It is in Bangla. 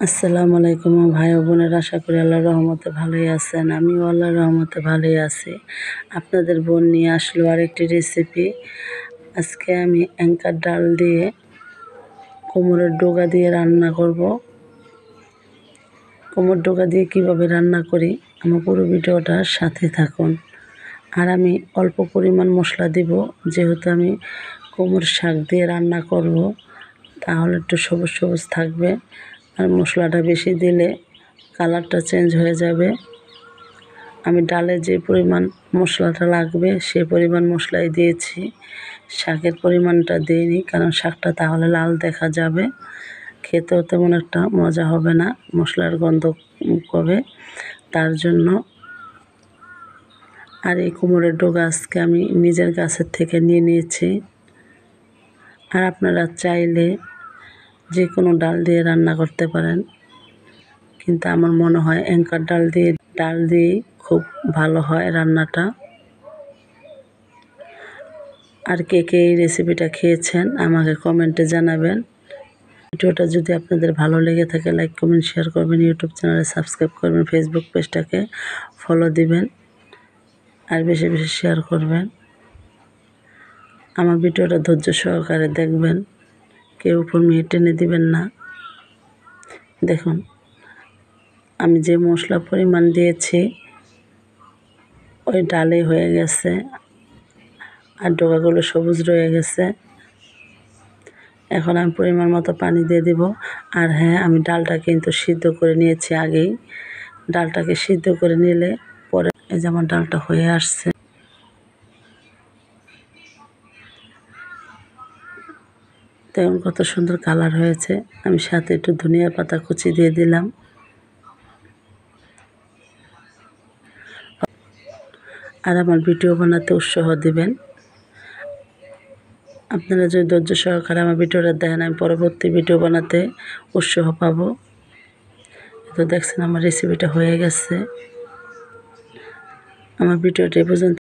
আসসালামু আলাইকুম ভাই ও বোনেরা, আশা করি আল্লাহর রহমতে ভালোই আছেন। আমিও আল্লাহর রহমতে ভালোই আছি। আপনাদের বোন নিয়ে আসলো আরেকটি রেসিপি। আজকে আমি অ্যাঙ্কার ডাল দিয়ে কোমরের ডগা দিয়ে রান্না করব। কোমর ডগা দিয়ে কিভাবে রান্না করি আমার পুরো ভিডিওটার সাথে থাকুন। আর আমি অল্প পরিমাণ মশলা দিব, যেহেতু আমি কোমর শাক দিয়ে রান্না করব, তাহলে একটু সবুজ সবুজ থাকবে। আর মশলাটা বেশি দিলে কালারটা চেঞ্জ হয়ে যাবে। আমি ডালে যে পরিমাণ মশলাটা লাগবে সেই পরিমাণ মশলাই দিয়েছি, শাকের পরিমাণটা দিইনি, কারণ শাকটা তাহলে লাল দেখা যাবে, খেতেও তেমন একটা মজা হবে না, মশলার গন্ধ হবে তার জন্য। আর এই কোমরের ডগা আজকে আমি নিজের গাছের থেকে নিয়ে নিয়েছি। আর আপনারা চাইলে যে কোনো ডাল দিয়ে রান্না করতে পারেন, কিন্তু আমার মনে হয় অ্যাঙ্কার ডাল দিয়ে খুব ভালো হয় রান্নাটা। আর কে কে এই রেসিপিটা খেয়েছেন আমাকে কমেন্টে জানাবেন। ভিডিওটা যদি আপনাদের ভালো লেগে থাকে লাইক কমেন্ট শেয়ার করবেন, ইউটিউব চ্যানেলে সাবস্ক্রাইব করবেন, ফেসবুক পেজটাকে ফলো দিবেন, আর বেশি বেশি শেয়ার করবেন। আমার ভিডিওটা ধৈর্য সহকারে দেখবেন, কেউ উপর মেয়ে টেনে দিবেন না। দেখুন আমি যে মশলা পরিমাণ দিয়েছি ওই ডালে হয়ে গেছে, আর ডগাগুলো সবুজ রয়ে গেছে। এখন আমি পরিমাণ মতো পানি দিয়ে দিব। আর হ্যাঁ, আমি ডালটা কিন্তু সিদ্ধ করে নিয়েছি আগেই। ডালটাকে সিদ্ধ করে নিলে পরে এই যে আমার ডালটা হয়ে আসছে। দেখুন কত সুন্দর কালার হয়েছে। আমি সাথে একটু ধনিয়া পাতা কুচি দিয়ে দিলাম। আর আমার ভিডিও বানাতে উৎসাহ দিবেন। আপনারা যদি ধৈর্য সহকারে আমার ভিডিওটা দেখেন, আমি পরবর্তী ভিডিও বানাতে উৎসাহ পাবো। তো দেখছেন আমার রেসিপিটা হয়ে গেছে। আমার ভিডিওটা এই পর্যন্ত।